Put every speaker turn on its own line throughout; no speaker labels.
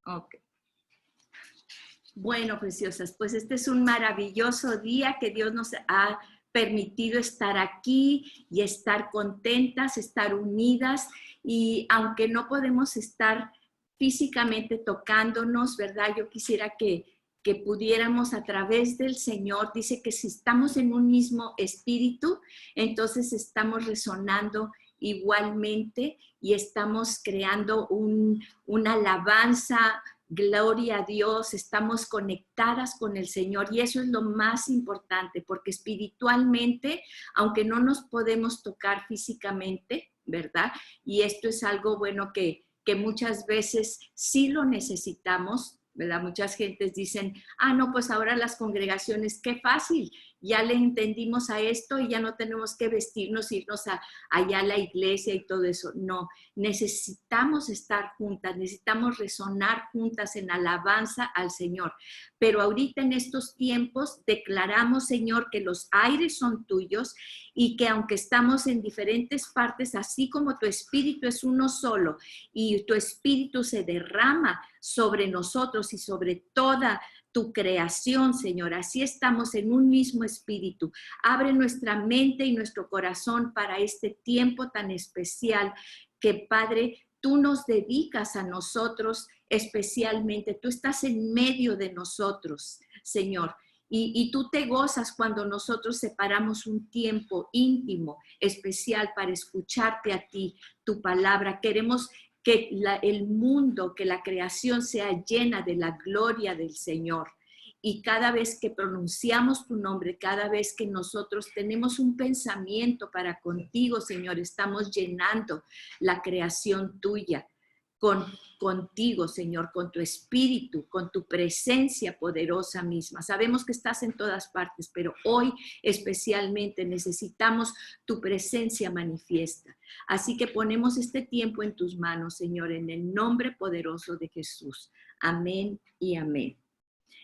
Ok. Bueno, preciosas, pues este es un maravilloso día que Dios nos ha permitido estar aquí y estar contentas, estar unidas, y aunque no podemos estar físicamente tocándonos, ¿verdad? Yo quisiera que pudiéramos a través del Señor, dice que si estamos en un mismo espíritu, entonces estamos resonando igualmente y estamos creando una alabanza. Gloria a Dios, estamos conectadas con el Señor y eso es lo más importante, porque espiritualmente, aunque no nos podemos tocar físicamente, ¿verdad? Y esto es algo bueno que muchas veces sí lo necesitamos, ¿verdad? Muchas gentes dicen, no, pues ahora las congregaciones, qué fácil, ya le entendimos a esto y ya no tenemos que vestirnos, irnos allá a la iglesia y todo eso. No, necesitamos estar juntas, necesitamos resonar juntas en alabanza al Señor. Pero ahorita en estos tiempos declaramos, Señor, que los aires son tuyos y que aunque estamos en diferentes partes, así como tu espíritu es uno solo y tu espíritu se derrama sobre nosotros y sobre toda tu creación, Señor. Así estamos en un mismo espíritu. Abre nuestra mente y nuestro corazón para este tiempo tan especial que, Padre, tú nos dedicas a nosotros especialmente. Tú estás en medio de nosotros, Señor. Y tú te gozas cuando nosotros separamos un tiempo íntimo, especial para escucharte a ti, tu palabra. Queremos que el mundo, que la creación sea llena de la gloria del Señor. Y cada vez que pronunciamos tu nombre, cada vez que nosotros tenemos un pensamiento para contigo, Señor, estamos llenando la creación tuya contigo, Señor, con tu espíritu, con tu presencia poderosa misma. Sabemos que estás en todas partes, pero hoy especialmente necesitamos tu presencia manifiesta. Así que ponemos este tiempo en tus manos, Señor, en el nombre poderoso de Jesús. Amén y amén.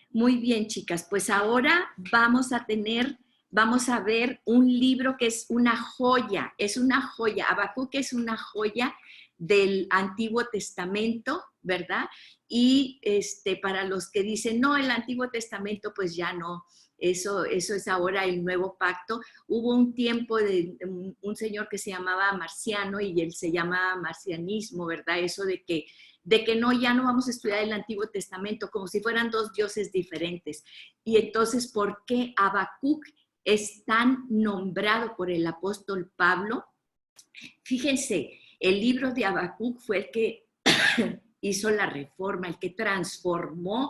Muy bien, chicas, pues ahora vamos a ver un libro que es una joya, Habacuc es una joya del Antiguo Testamento, ¿verdad? Y para los que dicen, no, el Antiguo Testamento, pues ya no, eso es ahora el Nuevo Pacto. Hubo un tiempo de un señor que se llamaba Marciano y él se llama marcianismo, ¿verdad? Eso de que no, ya no vamos a estudiar el Antiguo Testamento como si fueran dos dioses diferentes. Y entonces, ¿por qué Habacuc es tan nombrado por el apóstol Pablo? Fíjense, el libro de Habacuc fue el que hizo la reforma, el que transformó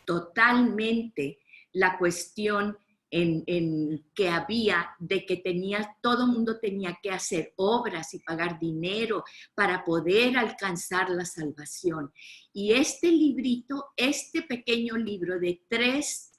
totalmente la cuestión en que había de que todo mundo tenía que hacer obras y pagar dinero para poder alcanzar la salvación. Y este librito, este pequeño libro de tres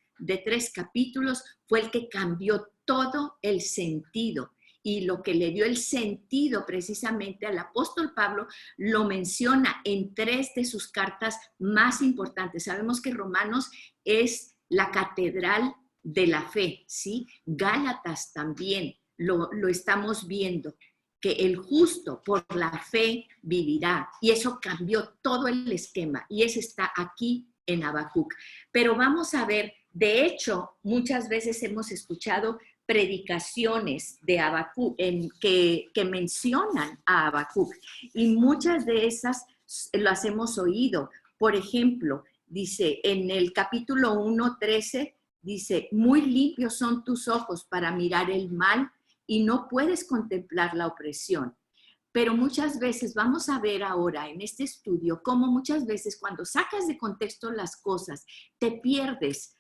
capítulos fue el que cambió todo el sentido. Y lo que le dio el sentido precisamente al apóstol Pablo lo menciona en 3 de sus cartas más importantes. Sabemos que Romanos es la catedral de la fe, ¿sí? Gálatas también lo estamos viendo, que el justo por la fe vivirá. Y eso cambió todo el esquema y eso está aquí en Habacuc. Pero vamos a ver, de hecho, muchas veces hemos escuchado predicaciones de Habacuc que mencionan a Habacuc y muchas de esas las hemos oído. Por ejemplo, dice en el capítulo 1:13, dice, muy limpios son tus ojos para mirar el mal y no puedes contemplar la opresión. Pero muchas veces, vamos a ver ahora en este estudio, cómo muchas veces cuando sacas de contexto las cosas, te pierdes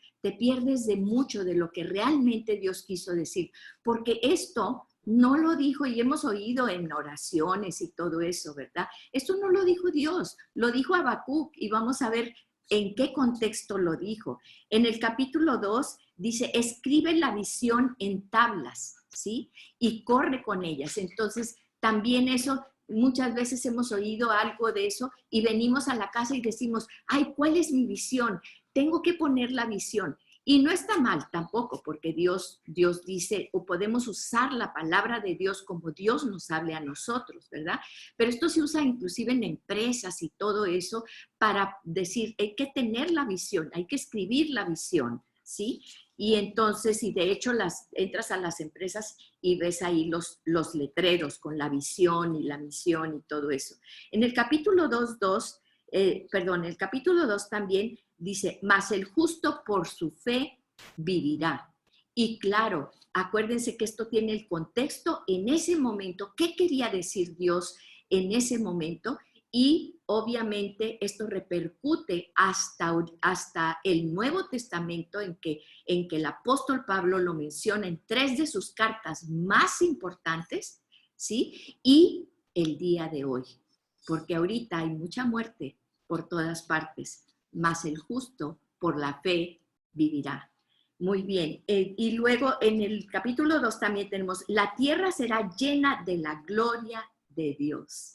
de mucho de lo que realmente Dios quiso decir, porque esto no lo dijo, y hemos oído en oraciones y todo eso, ¿verdad? Esto no lo dijo Dios, lo dijo Habacuc, y vamos a ver en qué contexto lo dijo. En el capítulo 2 dice, escribe la visión en tablas, ¿sí? Y corre con ellas. Entonces, también eso, muchas veces hemos oído algo de eso y venimos a la casa y decimos, ay, ¿cuál es mi visión? Tengo que poner la visión. Y no está mal tampoco, porque Dios dice, o podemos usar la palabra de Dios como Dios nos hable a nosotros, ¿verdad? Pero esto se usa inclusive en empresas y todo eso para decir, hay que tener la visión, hay que escribir la visión, ¿sí? Y entonces, y de hecho entras a las empresas y ves ahí los letreros con la visión y la misión y todo eso. En el capítulo 2, el capítulo 2 también dice, mas el justo por su fe vivirá. Y claro, acuérdense que esto tiene el contexto en ese momento, qué quería decir Dios en ese momento, y obviamente esto repercute hasta el Nuevo Testamento en que el apóstol Pablo lo menciona en 3 de sus cartas más importantes, ¿sí? Y el día de hoy, porque ahorita hay mucha muerte por todas partes, mas el justo por la fe vivirá. Muy bien, y luego en el capítulo 2 también tenemos, la tierra será llena de la gloria de Dios.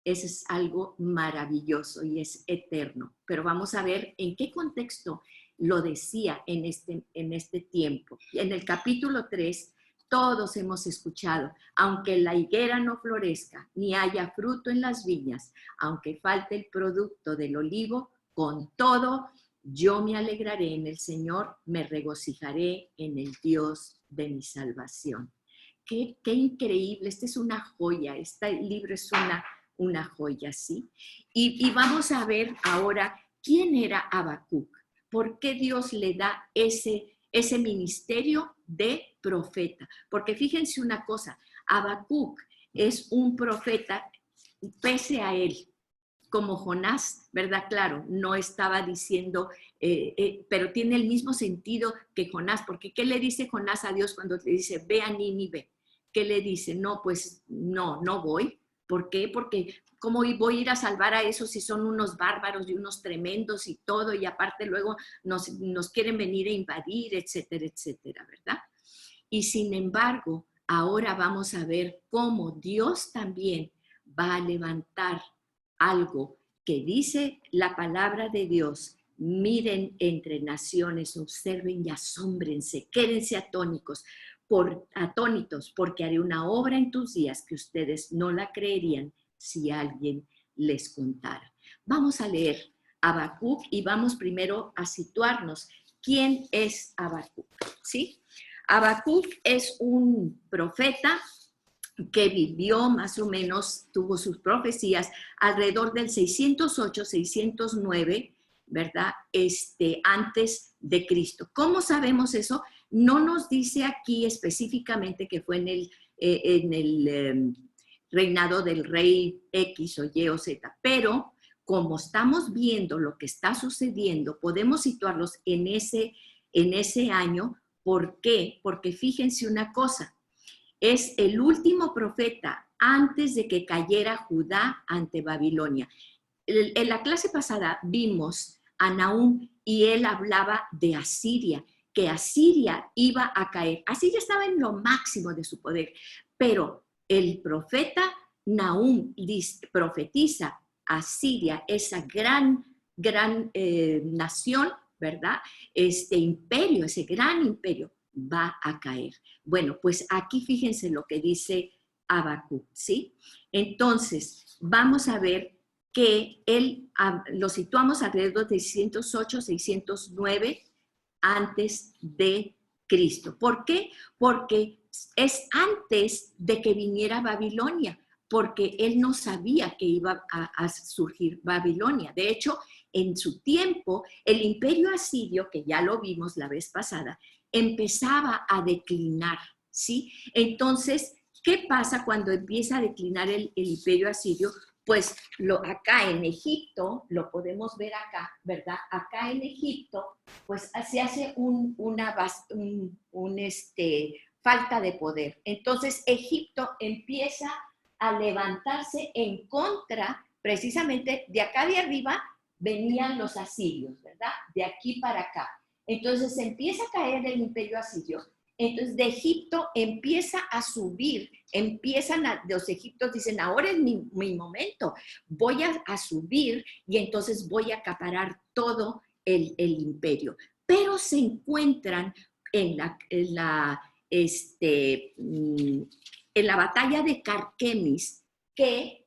Eso es algo maravilloso y es eterno, pero vamos a ver en qué contexto lo decía en este tiempo. En el capítulo 3, todos hemos escuchado, aunque la higuera no florezca, ni haya fruto en las viñas, aunque falte el producto del olivo, con todo yo me alegraré en el Señor, me regocijaré en el Dios de mi salvación. Qué increíble, esta es una joya, este libro es una joya, ¿sí? Y vamos a ver ahora quién era Habacuc, por qué Dios le da ese ministerio de profeta. Porque fíjense una cosa, Habacuc es un profeta, pese a él, como Jonás, ¿verdad? Claro, no estaba diciendo, pero tiene el mismo sentido que Jonás, porque ¿qué le dice Jonás a Dios cuando le dice, ve a Nínive? ¿Qué le dice? No, pues no voy. ¿Por qué? Porque ¿cómo voy a ir a salvar a esos si son unos bárbaros y unos tremendos y todo? Y aparte luego nos quieren venir a invadir, etcétera, etcétera, ¿verdad? Y sin embargo, ahora vamos a ver cómo Dios también va a levantar algo que dice la palabra de Dios. Miren entre naciones, observen y asómbrense, quédense atónitos, porque haré una obra en tus días que ustedes no la creerían si alguien les contara. Vamos a leer Habacuc y vamos primero a situarnos. ¿Quién es Habacuc? ¿Sí? Habacuc es un profeta que vivió más o menos, tuvo sus profecías alrededor del 608, 609, ¿verdad? Antes de Cristo. ¿Cómo sabemos eso? No nos dice aquí específicamente que fue en el reinado del rey X o Y o Z, pero como estamos viendo lo que está sucediendo, podemos situarlos en ese año. ¿Por qué? Porque fíjense una cosa, es el último profeta antes de que cayera Judá ante Babilonia. En la clase pasada vimos a Nahum y él hablaba de Asiria, que Asiria iba a caer. Asiria estaba en lo máximo de su poder, pero el profeta Nahum profetiza a Asiria, esa gran nación, ¿verdad? Imperio, ese gran imperio va a caer. Bueno, pues aquí fíjense lo que dice Habacuc, ¿sí? Entonces, vamos a ver que lo situamos alrededor de 608, 609 antes de Cristo. ¿Por qué? Porque es antes de que viniera Babilonia, porque él no sabía que iba a surgir Babilonia. De hecho, en su tiempo, el imperio asirio, que ya lo vimos la vez pasada, empezaba a declinar, ¿sí? Entonces, ¿qué pasa cuando empieza a declinar el imperio asirio? Pues acá en Egipto, lo podemos ver acá, ¿verdad? Acá en Egipto, pues se hace falta de poder. Entonces, Egipto empieza a levantarse en contra, precisamente de acá de arriba venían los asirios, ¿verdad? De aquí para acá. Entonces empieza a caer el imperio asirio. Entonces de Egipto empieza a subir, los egipcios dicen, ahora es mi momento, voy a subir y entonces voy a acaparar todo el imperio. pero se encuentran en la batalla de Carquemis, que,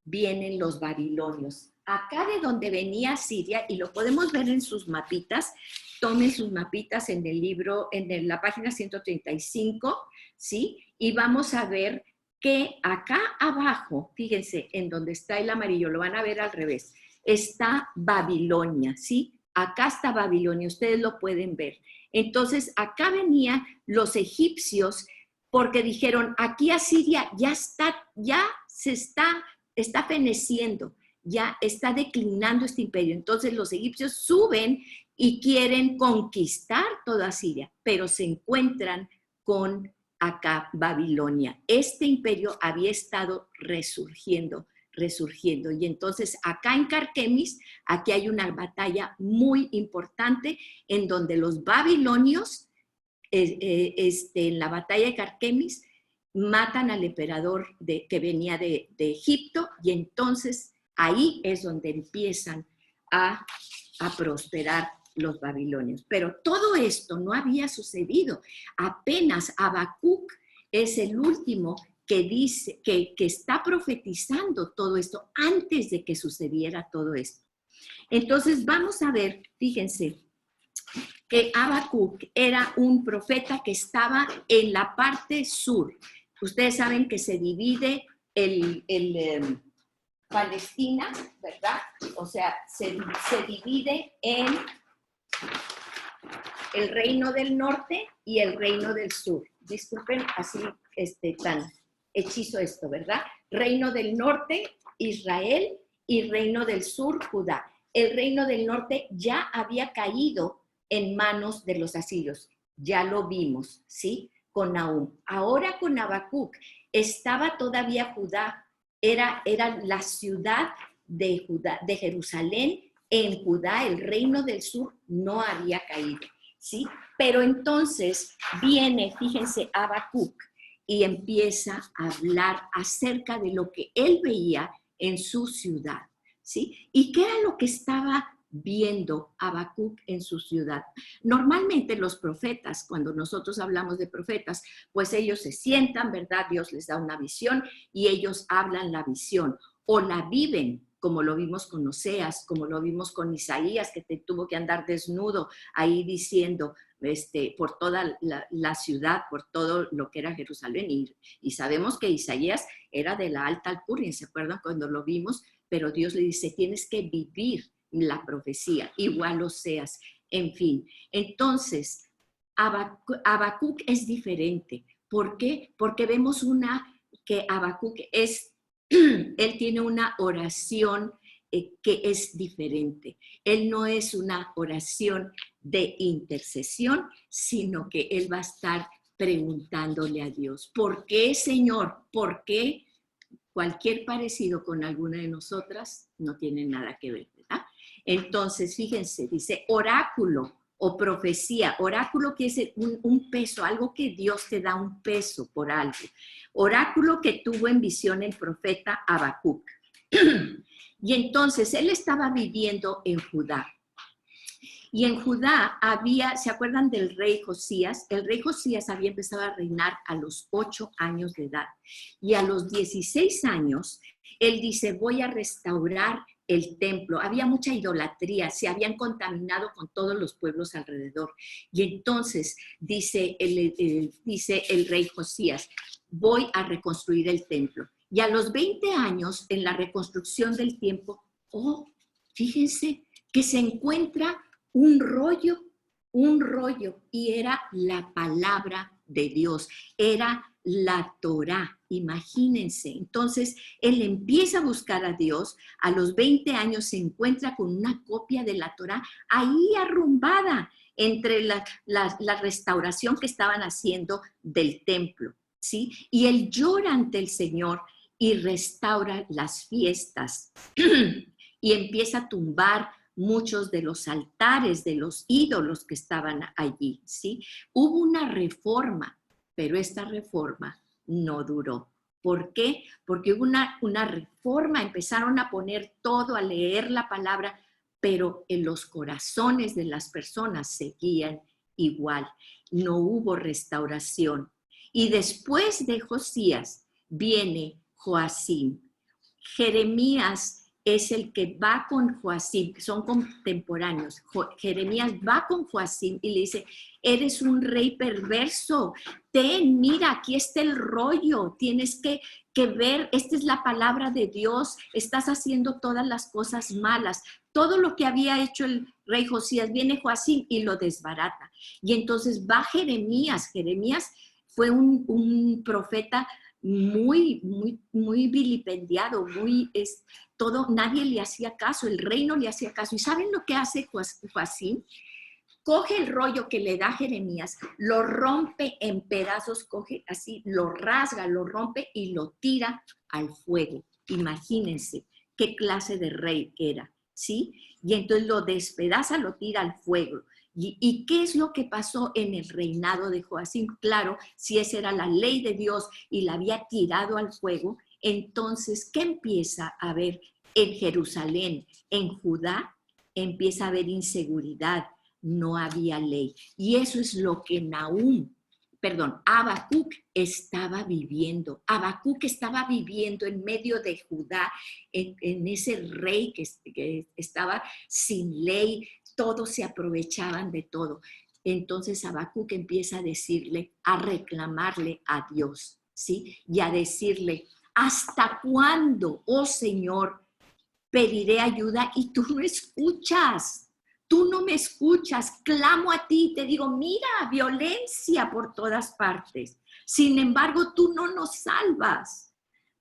vienen los babilonios. Acá de donde venía Siria, y lo podemos ver en sus mapitas, tomen sus mapitas en el libro, en la página 135, ¿sí? Y vamos a ver que acá abajo, fíjense, en donde está el amarillo, lo van a ver al revés, está Babilonia, ¿sí? Acá está Babilonia, ustedes lo pueden ver. Entonces, acá venían los egipcios porque dijeron, aquí Asiria ya está feneciendo, ya está declinando este imperio. Entonces los egipcios suben y quieren conquistar toda Siria, pero se encuentran con acá Babilonia. Este imperio había estado resurgiendo. Y entonces acá en Carquemis, aquí hay una batalla muy importante en donde los babilonios, en la batalla de Carquemis, matan al emperador que venía de Egipto, y entonces ahí es donde empiezan a prosperar los babilonios. Pero todo esto no había sucedido. Apenas Habacuc es el último que dice, que está profetizando todo esto antes de que sucediera todo esto. Entonces vamos a ver, fíjense, que Habacuc era un profeta que estaba en la parte sur. Ustedes saben que se divide Palestina, ¿verdad? O sea, se divide en el reino del norte y el reino del sur. Disculpen, así tan hechizo esto, ¿verdad? Reino del norte, Israel, y reino del sur, Judá. El reino del norte ya había caído en manos de los asirios. Ya lo vimos, ¿sí? Con Nahum. Ahora con Habacuc estaba todavía Judá. Era la ciudad de Judá, de Jerusalén. En Judá el reino del sur no había caído, ¿sí? Pero entonces viene, fíjense, Habacuc y empieza a hablar acerca de lo que él veía en su ciudad, ¿sí? ¿Y qué era lo que estaba viendo Habacuc en su ciudad? Normalmente los profetas, cuando nosotros hablamos de profetas, pues ellos se sientan, ¿verdad? Dios les da una visión y ellos hablan la visión o la viven, como lo vimos con Oseas, como lo vimos con Isaías, que tuvo que andar desnudo ahí diciendo por toda la ciudad, por todo lo que era Jerusalén. Y sabemos que Isaías era de la alta alcurnia, ¿se acuerdan cuando lo vimos? Pero Dios le dice, tienes que vivir la profecía, igual Oseas, en fin. Entonces, Habacuc es diferente. ¿Por qué? Porque vemos que Habacuc él tiene una oración que es diferente. Él no es una oración de intercesión, sino que él va a estar preguntándole a Dios, ¿por qué, Señor? ¿Por qué? Cualquier parecido con alguna de nosotras no tiene nada que ver, ¿verdad? Entonces, fíjense, dice oráculo o profecía. Oráculo que es un peso, algo que Dios te da un peso por algo. Oráculo que tuvo en visión el profeta Habacuc. Y entonces él estaba viviendo en Judá. Y en Judá ¿se acuerdan del rey Josías? El rey Josías había empezado a reinar a los 8 años de edad. Y a los 16 años, él dice, voy a restaurar el templo. Había mucha idolatría, se habían contaminado con todos los pueblos alrededor. Y entonces dice el rey Josías, voy a reconstruir el templo. Y a los 20 años, en la reconstrucción del templo, fíjense que se encuentra un rollo, y era la palabra de Dios, era la Torá, imagínense. Entonces, él empieza a buscar a Dios, a los 20 años se encuentra con una copia de la Torá ahí arrumbada entre la restauración que estaban haciendo del templo, ¿sí? Y él llora ante el Señor y restaura las fiestas y empieza a tumbar muchos de los altares de los ídolos que estaban allí, ¿sí? Hubo una reforma, pero esta reforma no duró. ¿Por qué? Porque hubo una reforma, empezaron a poner todo, a leer la palabra, pero en los corazones de las personas seguían igual. No hubo restauración. Y después de Josías viene Joacim. Jeremías es el que va con Joacim, son contemporáneos. Jeremías va con Joacim y le dice, eres un rey perverso, mira, aquí está el rollo, tienes que ver, esta es la palabra de Dios, estás haciendo todas las cosas malas. Todo lo que había hecho el rey Josías, viene Joacim y lo desbarata. Y entonces va Jeremías. Jeremías fue un profeta muy vilipendiado, nadie le hacía caso, el rey no le hacía caso. ¿Y saben lo que hace Joacim? Coge el rollo que le da Jeremías, lo rompe en pedazos, coge así, lo rasga, lo rompe y lo tira al fuego. Imagínense qué clase de rey era, ¿sí? Y entonces lo despedaza, lo tira al fuego. ¿Y qué es lo que pasó en el reinado de Joacim? Claro, si esa era la ley de Dios y la había tirado al fuego, entonces, ¿qué empieza a haber en Jerusalén? En Judá empieza a haber inseguridad, no había ley. Y eso es lo que Habacuc estaba viviendo. Habacuc estaba viviendo en medio de Judá, en ese rey que estaba sin ley, todos se aprovechaban de todo. Entonces Habacuc empieza a reclamarle a Dios, ¿sí? Y a decirle, ¿hasta cuándo, oh Señor, pediré ayuda y tú no escuchas? Tú no me escuchas, clamo a ti y te digo, mira, violencia por todas partes. Sin embargo, tú no nos salvas.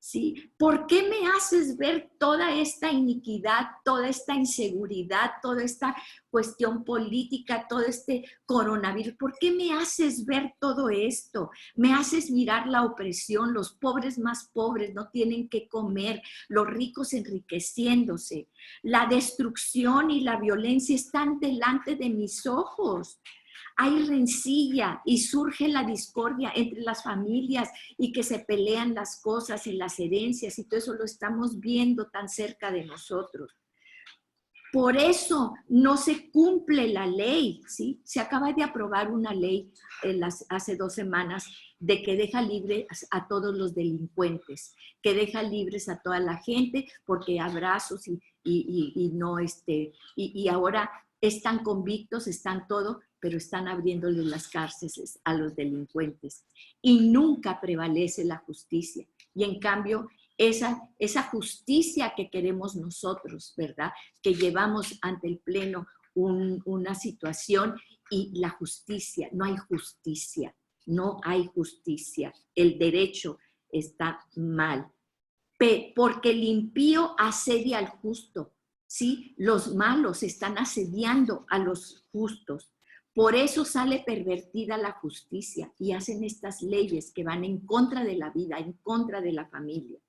¿Sí? ¿Por qué me haces ver toda esta iniquidad, toda esta inseguridad, toda esta cuestión política, todo este coronavirus? ¿Por qué me haces ver todo esto? Me haces mirar la opresión, los pobres más pobres no tienen que comer, los ricos enriqueciéndose. La destrucción y la violencia están delante de mis ojos. Hay rencilla y surge la discordia entre las familias y que se pelean las cosas y las herencias y todo eso lo estamos viendo tan cerca de nosotros. Por eso no se cumple la ley, ¿sí? Se acaba de aprobar una ley hace 2 semanas de que deja libres a todos los delincuentes, que deja libres a toda la gente porque abrazos y ahora están convictos, están todo, pero están abriéndole las cárceles a los delincuentes. Y nunca prevalece la justicia. Y en cambio, esa justicia que queremos nosotros, ¿verdad? Que llevamos ante el Pleno una situación y la justicia, no hay justicia, no hay justicia. El derecho está mal. Porque el impío asedia al justo, ¿sí? Los malos están asediando a los justos. Por eso sale pervertida la justicia y hacen estas leyes que van en contra de la vida, en contra de la familia.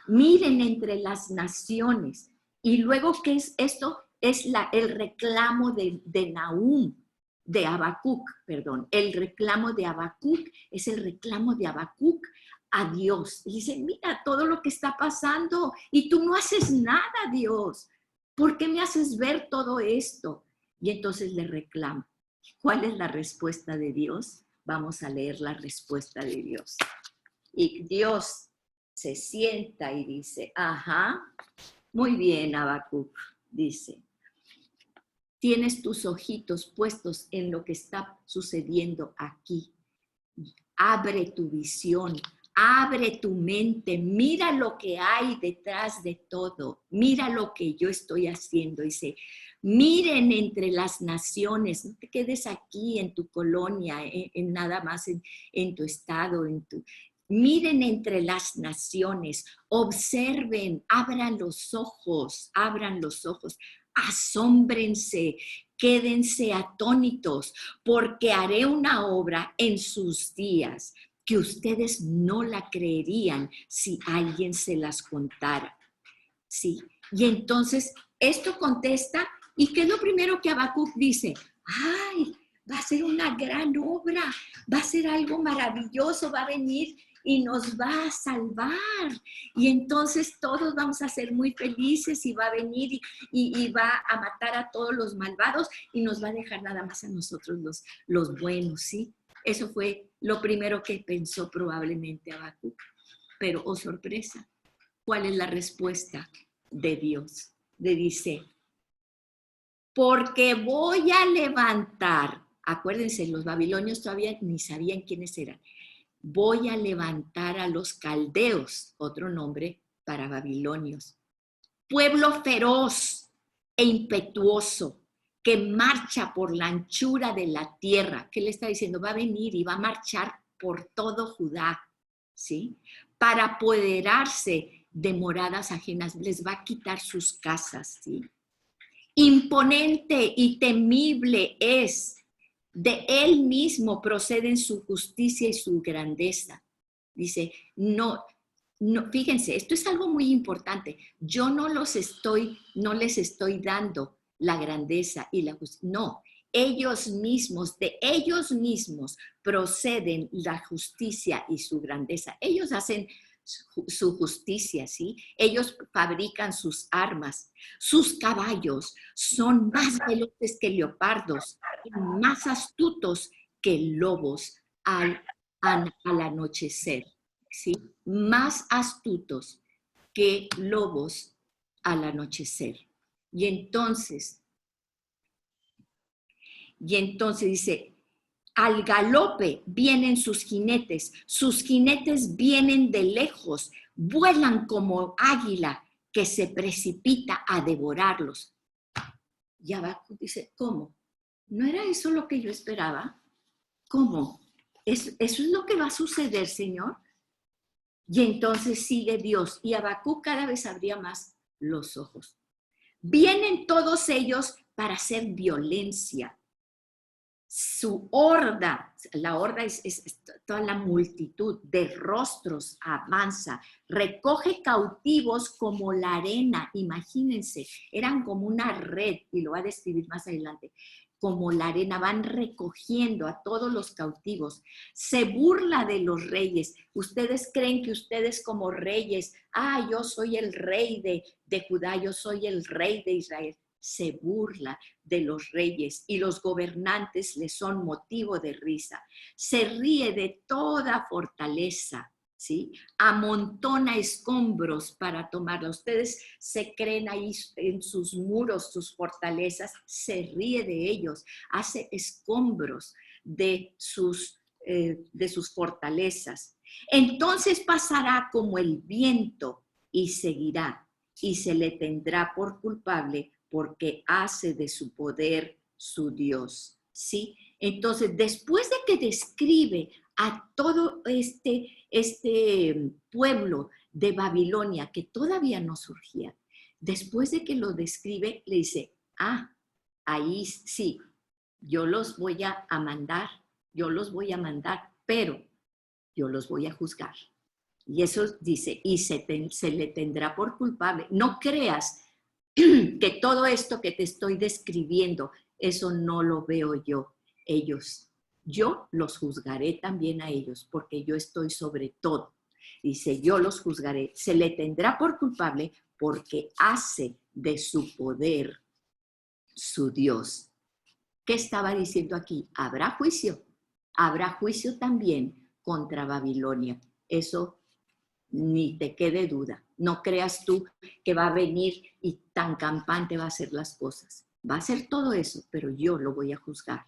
Miren entre las naciones. Y luego, ¿qué es esto? Es el reclamo de Habacuc, perdón. El reclamo de Habacuc es el reclamo de Habacuc a Dios. Y dice, mira todo lo que está pasando y tú no haces nada, Dios. ¿Por qué me haces ver todo esto? Y entonces le reclama. ¿Cuál es la respuesta de Dios? Vamos a leer la respuesta de Dios. Y Dios se sienta y dice, ajá, muy bien, Habacuc, dice, tienes tus ojitos puestos en lo que está sucediendo aquí. Abre tu visión, abre tu mente, mira lo que hay detrás de todo, mira lo que yo estoy haciendo. Dice, miren entre las naciones, no te quedes aquí en tu colonia, en nada más en tu estado, miren entre las naciones, observen, abran los ojos, asómbrense, quédense atónitos, porque haré una obra en sus días que ustedes no la creerían si alguien se las contara. ¿Sí? Y entonces esto contesta, ¿y qué es lo primero que Habacuc dice? ¡Ay! Va a ser una gran obra, va a ser algo maravilloso, va a venir y nos va a salvar. Y entonces todos vamos a ser muy felices y va a venir y va a matar a todos los malvados y nos va a dejar nada más a nosotros los buenos, ¿sí? Eso fue lo primero que pensó probablemente Habacuc. Pero, oh sorpresa, ¿cuál es la respuesta de Dios? Le dice, porque voy a levantar, acuérdense, los babilonios todavía ni sabían quiénes eran, voy a levantar a los caldeos, otro nombre para babilonios, pueblo feroz e impetuoso que marcha por la anchura de la tierra. ¿Qué le está diciendo? Va a venir y va a marchar por todo Judá, ¿sí? Para apoderarse de moradas ajenas, les va a quitar sus casas, ¿sí? Imponente y temible es, de él mismo proceden su justicia y su grandeza. Dice, no, fíjense, esto es algo muy importante. Yo no les estoy dando la grandeza y la justicia. No, ellos mismos, de ellos mismos proceden la justicia y su grandeza. Ellos hacen su justicia, ¿sí? Ellos fabrican sus armas. Sus caballos son más veloces que leopardos, más astutos que lobos al anochecer, ¿sí? Más astutos que lobos al anochecer. Y entonces dice, al galope vienen sus jinetes vienen de lejos, vuelan como águila que se precipita a devorarlos. Y Habacuc dice, ¿cómo? ¿No era eso lo que yo esperaba? ¿Cómo? ¿Eso es lo que va a suceder, Señor? Y entonces sigue Dios, y Habacuc cada vez abría más los ojos. Vienen todos ellos para hacer violencia. Su horda, la horda es toda la multitud de rostros avanza, recoge cautivos como la arena, imagínense, eran como una red, y lo va a describir más adelante, como la arena, van recogiendo a todos los cautivos, se burla de los reyes. Ustedes creen que ustedes como reyes, yo soy el rey de Judá, yo soy el rey de Israel. Se burla de los reyes y los gobernantes le son motivo de risa. Se ríe de toda fortaleza, ¿sí? Amontona escombros para tomarla. Ustedes se creen ahí en sus muros, sus fortalezas, se ríe de ellos, hace escombros de sus fortalezas. Entonces pasará como el viento y seguirá, y se le tendrá por culpable porque hace de su poder su Dios, ¿sí? Entonces, después de que describe a todo este pueblo de Babilonia que todavía no surgía, después de que lo describe, le dice, ahí sí, yo los voy a mandar, pero yo los voy a juzgar. Y eso dice, y se le tendrá por culpable. No creas que todo esto que te estoy describiendo, eso no lo veo yo, ellos. Yo los juzgaré también a ellos, porque yo estoy sobre todo. Dice, yo los juzgaré. Se le tendrá por culpable porque hace de su poder su Dios. ¿Qué estaba diciendo aquí? Habrá juicio también contra Babilonia. Eso ni te quede duda. No creas tú que va a venir y tan campante va a hacer las cosas. Va a hacer todo eso, pero yo lo voy a juzgar,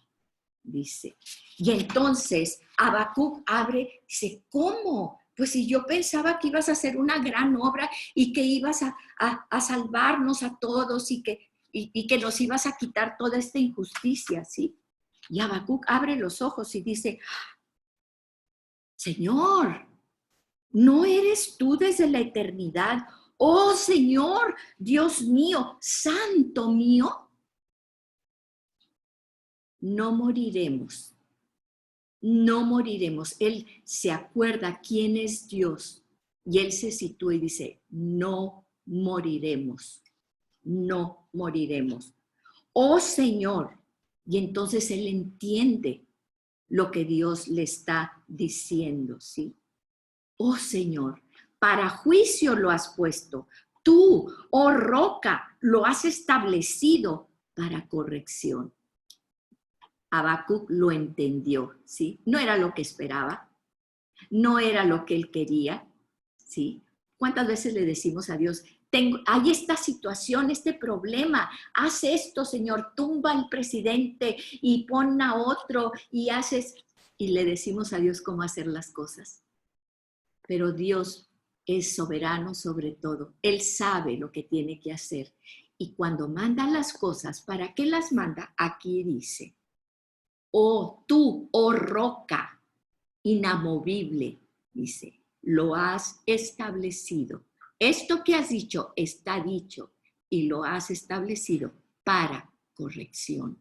dice. Y entonces Habacuc abre, dice, ¿cómo? Pues si yo pensaba que ibas a hacer una gran obra y que ibas a salvarnos a todos y que nos ibas a quitar toda esta injusticia, ¿sí? Y Habacuc abre los ojos y dice, Señor, ¿no eres tú desde la eternidad? Oh Señor, Dios mío, santo mío. No moriremos, no moriremos. Él se acuerda quién es Dios y él se sitúa y dice, no moriremos, no moriremos. Oh Señor, y entonces él entiende lo que Dios le está diciendo, ¿sí? oh Señor, para juicio lo has puesto. Tú, oh roca, lo has establecido para corrección. Habacuc lo entendió, ¿sí? No era lo que esperaba, no era lo que él quería, ¿sí? ¿Cuántas veces le decimos a Dios, hay esta situación, este problema, haz esto, Señor, tumba al presidente y pon a otro y haces, y le decimos a Dios cómo hacer las cosas? Pero Dios es soberano sobre todo. Él sabe lo que tiene que hacer. Y cuando manda las cosas, ¿para qué las manda? Aquí dice, oh tú, oh roca inamovible, dice, lo has establecido. Esto que has dicho está dicho y lo has establecido para corrección.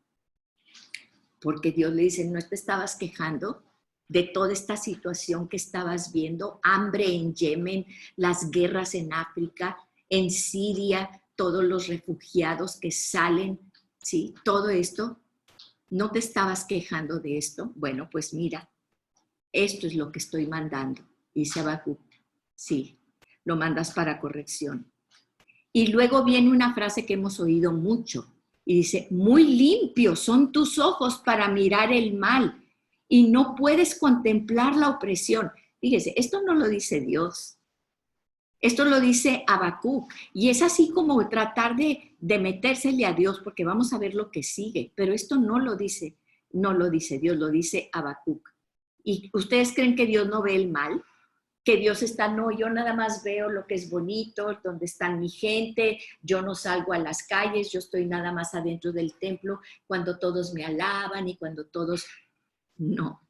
Porque Dios le dice, ¿no te estabas quejando de toda esta situación que estabas viendo? Hambre en Yemen, las guerras en África, en Siria, todos los refugiados que salen, ¿sí? Todo esto, ¿no te estabas quejando de esto? Bueno, pues mira, esto es lo que estoy mandando. Dice Habacuc, sí, lo mandas para corrección. Y luego viene una frase que hemos oído mucho y dice, muy limpios son tus ojos para mirar el mal y no puedes contemplar la opresión. Fíjese, esto no lo dice Dios, esto lo dice Habacuc y es así como tratar de metérsele a Dios porque vamos a ver lo que sigue, pero esto no lo dice Dios, lo dice Habacuc. ¿Y ustedes creen que Dios no ve el mal? Que Dios está, no, yo nada más veo lo que es bonito, donde está mi gente, yo no salgo a las calles, yo estoy nada más adentro del templo cuando todos me alaban y cuando todos... No,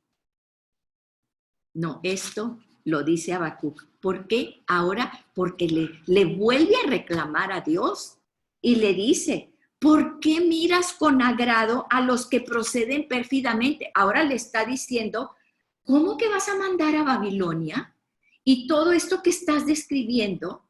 esto lo dice Habacuc. ¿Por qué? Ahora, porque le vuelve a reclamar a Dios y le dice, ¿por qué miras con agrado a los que proceden pérfidamente? Ahora le está diciendo, ¿cómo que vas a mandar a Babilonia? Y todo esto que estás describiendo,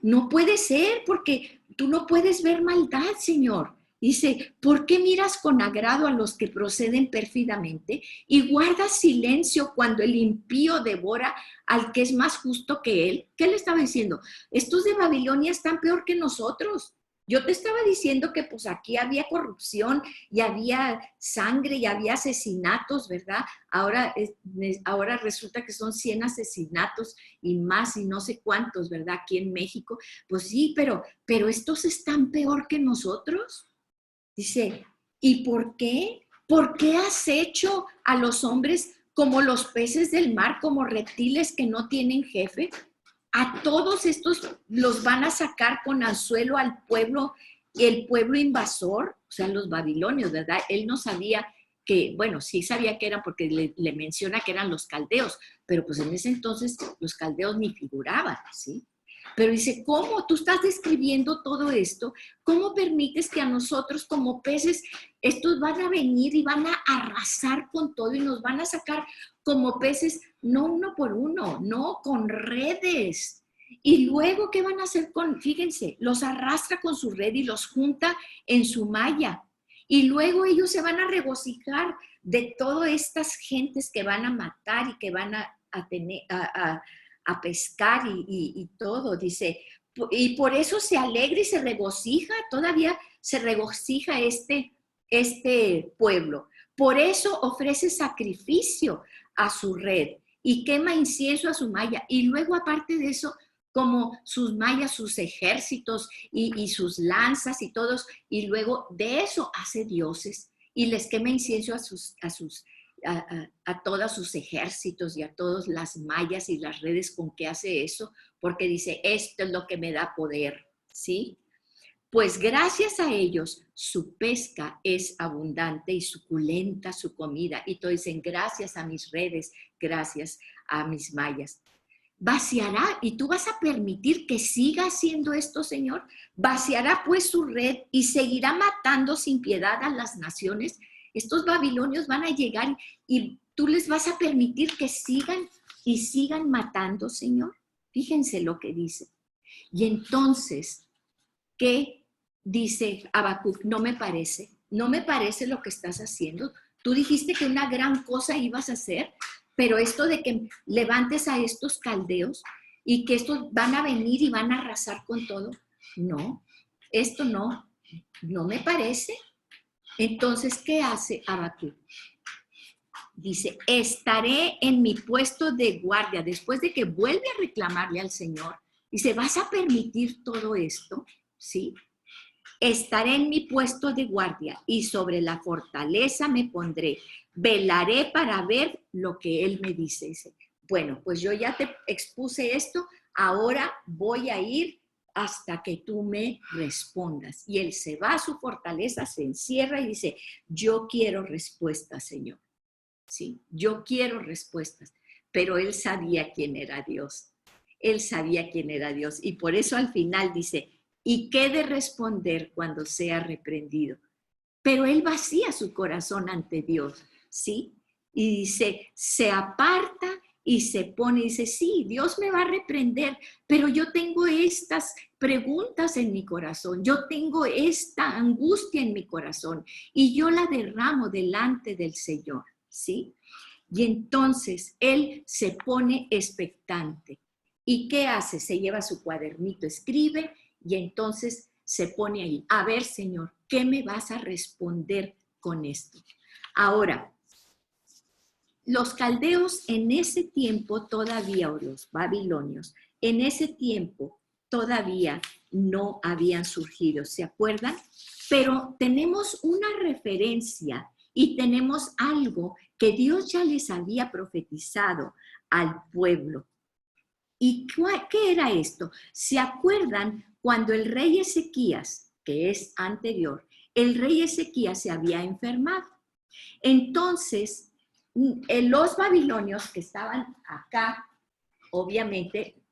no puede ser porque tú no puedes ver maldad, Señor. Dice, ¿por qué miras con agrado a los que proceden pérfidamente y guardas silencio cuando el impío devora al que es más justo que él? ¿Qué le estaba diciendo? Estos de Babilonia están peor que nosotros. Yo te estaba diciendo que pues aquí había corrupción y había sangre y había asesinatos, ¿verdad? Ahora resulta que son 100 asesinatos y más y no sé cuántos, ¿verdad? Aquí en México. Pues sí, pero estos están peor que nosotros. Dice, ¿y por qué? ¿Por qué has hecho a los hombres como los peces del mar, como reptiles que no tienen jefe? A todos estos los van a sacar con anzuelo al pueblo, el pueblo invasor, o sea, los babilonios, ¿verdad? Él no sabía que, bueno, sí sabía que eran porque le menciona que eran los caldeos, pero pues en ese entonces los caldeos ni figuraban, ¿sí? Pero dice, ¿cómo tú estás describiendo todo esto? ¿Cómo permites que a nosotros como peces, estos van a venir y van a arrasar con todo y nos van a sacar como peces, no uno por uno, no, con redes? Y luego, ¿qué van a hacer con, fíjense, los arrastra con su red y los junta en su malla? Y luego ellos se van a regocijar de todas estas gentes que van a matar y que van a tener, a pescar y todo, dice, y por eso se alegra y se regocija, todavía se regocija este pueblo. Por eso ofrece sacrificio a su red y quema incienso a su malla. Y luego, aparte de eso, como sus mallas, sus ejércitos y sus lanzas y todos, y luego de eso hace dioses y les quema incienso a todos sus ejércitos y a todas las mallas y las redes con que hace eso, porque dice, esto es lo que me da poder, ¿sí? Pues gracias a ellos su pesca es abundante y suculenta su comida. Y todos dicen, gracias a mis redes, gracias a mis mallas. Vaciará, y tú vas a permitir que siga haciendo esto, Señor. Vaciará pues su red y seguirá matando sin piedad a las naciones. Estos babilonios van a llegar y tú les vas a permitir que sigan y sigan matando, Señor. Fíjense lo que dice. Y entonces, ¿qué dice Habacuc? No me parece lo que estás haciendo. Tú dijiste que una gran cosa ibas a hacer. pero esto de que levantes a estos caldeos y que estos van a venir y van a arrasar con todo, no, esto no me parece. Entonces, ¿qué hace Habacuc? Dice, estaré en mi puesto de guardia, después de que vuelve a reclamarle al Señor. Dice, ¿vas a permitir todo esto? ¿Sí? Estaré en mi puesto de guardia y sobre la fortaleza me pondré. Velaré para ver lo que Él me dice. Dice, bueno, pues yo ya te expuse esto, ahora voy a ir hasta que tú me respondas. Y Él se va a su fortaleza, se encierra y dice, yo quiero respuestas, Señor. Sí, yo quiero respuestas, pero él sabía quién era Dios. Él sabía quién era Dios y por eso al final dice, ¿y qué de responder cuando sea reprendido? Pero él vacía su corazón ante Dios, ¿sí? Y dice, se aparta y se pone y dice, sí, Dios me va a reprender, pero yo tengo estas preguntas en mi corazón, yo tengo esta angustia en mi corazón y yo la derramo delante del Señor. ¿Sí? Y entonces él se pone expectante. ¿Y qué hace? Se lleva su cuadernito, escribe y entonces se pone ahí. A ver, Señor, ¿qué me vas a responder con esto? Ahora, los caldeos en ese tiempo todavía, o los babilonios, en ese tiempo todavía no habían surgido, ¿se acuerdan? Pero tenemos una referencia y tenemos algo que Dios ya les había profetizado al pueblo. ¿Y qué era esto? ¿Se acuerdan cuando el rey Ezequías, que es anterior, el rey Ezequías se había enfermado? Entonces, los babilonios que estaban acá, obviamente,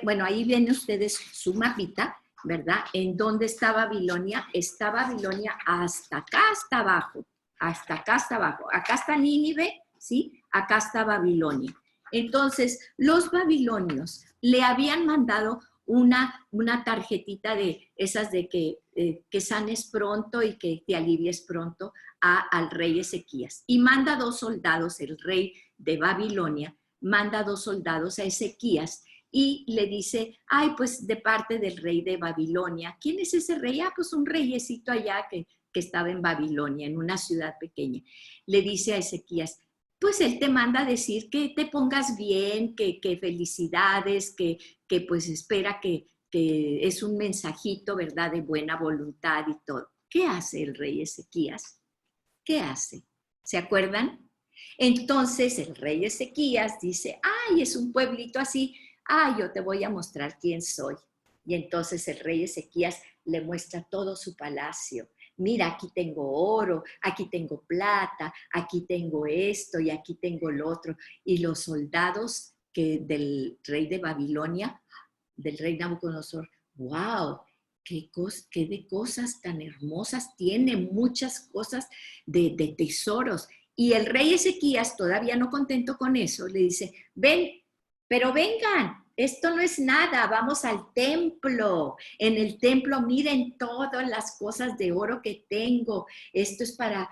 bueno, ahí ven ustedes su mapita, ¿verdad? ¿En dónde está Babilonia? Está Babilonia hasta acá, hasta abajo, hasta acá, hasta abajo. Acá está Nínive, ¿sí? Acá está Babilonia. Entonces, los babilonios le habían mandado una tarjetita de esas de que sanes pronto y que te alivies pronto al rey Ezequías. Y manda 2 soldados, el rey de Babilonia, manda 2 soldados a Ezequías y le dice, ay, pues de parte del rey de Babilonia. ¿Quién es ese rey? Ah, pues un reyecito allá que estaba en Babilonia, en una ciudad pequeña. Le dice a Ezequías, pues él te manda a decir que te pongas bien, que felicidades, que pues espera que es un mensajito, ¿verdad?, de buena voluntad y todo. ¿Qué hace el rey Ezequías? ¿Qué hace? ¿Se acuerdan? Entonces el rey Ezequías dice, ay, es un pueblito así, ay, yo te voy a mostrar quién soy. Y entonces el rey Ezequías le muestra todo su palacio. Mira, aquí tengo oro, aquí tengo plata, aquí tengo esto y aquí tengo lo otro. Y los soldados del rey de Babilonia, del rey Nabucodonosor, wow, qué de cosas tan hermosas tiene, muchas cosas de tesoros. Y el rey Ezequías, todavía no contento con eso, le dice, ven, pero vengan, esto no es nada, vamos al templo. En el templo miren todas las cosas de oro que tengo. Esto es para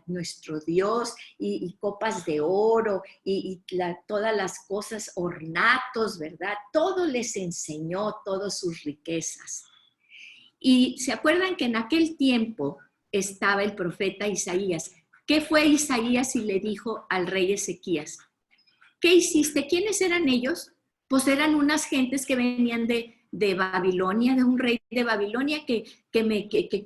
nuestro Dios y copas de oro y todas las cosas, ornatos, ¿verdad? Todo les enseñó, todas sus riquezas. Y se acuerdan que en aquel tiempo estaba el profeta Isaías. ¿Qué fue Isaías y le dijo al rey Ezequías? ¿Qué hiciste? ¿Quiénes eran ellos? Pues eran unas gentes que venían de Babilonia, de un rey de Babilonia que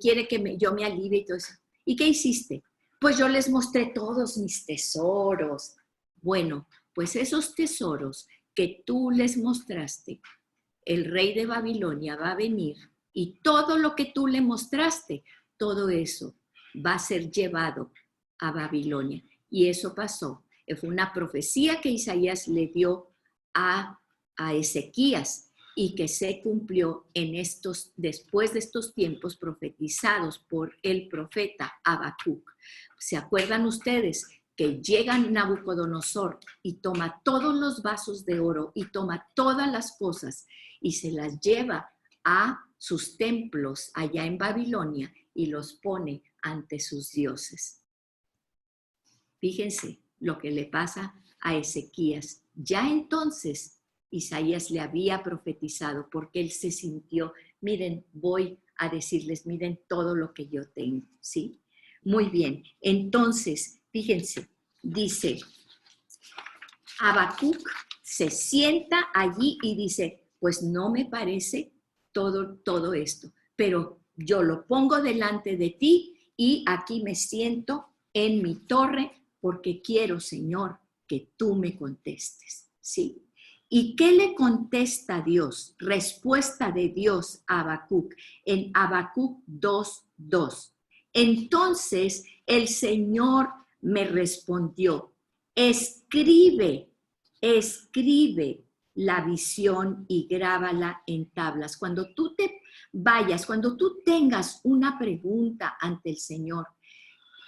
quiere que yo me alivie y todo eso. ¿Y qué hiciste? Pues yo les mostré todos mis tesoros. Bueno, pues esos tesoros que tú les mostraste, el rey de Babilonia va a venir y todo lo que tú le mostraste, todo eso va a ser llevado a Babilonia. Y eso pasó. Fue una profecía que Isaías le dio a Ezequías y que se cumplió después de estos tiempos profetizados por el profeta Habacuc. ¿Se acuerdan ustedes que llega Nabucodonosor y toma todos los vasos de oro y toma todas las cosas y se las lleva a sus templos allá en Babilonia y los pone ante sus dioses? Fíjense, lo que le pasa a Ezequías. Ya entonces Isaías le había profetizado porque él se sintió, miren, voy a decirles, miren todo lo que yo tengo, ¿sí? Muy bien, entonces, fíjense, dice, Habacuc se sienta allí y dice, pues no me parece todo esto, pero yo lo pongo delante de ti y aquí me siento en mi torre porque quiero, Señor, que tú me contestes, ¿sí? ¿Y qué le contesta Dios? Respuesta de Dios a Habacuc en Habacuc 2:2. Entonces el Señor me respondió, escribe la visión y grábala en tablas. Cuando tú te vayas, cuando tú tengas una pregunta ante el Señor,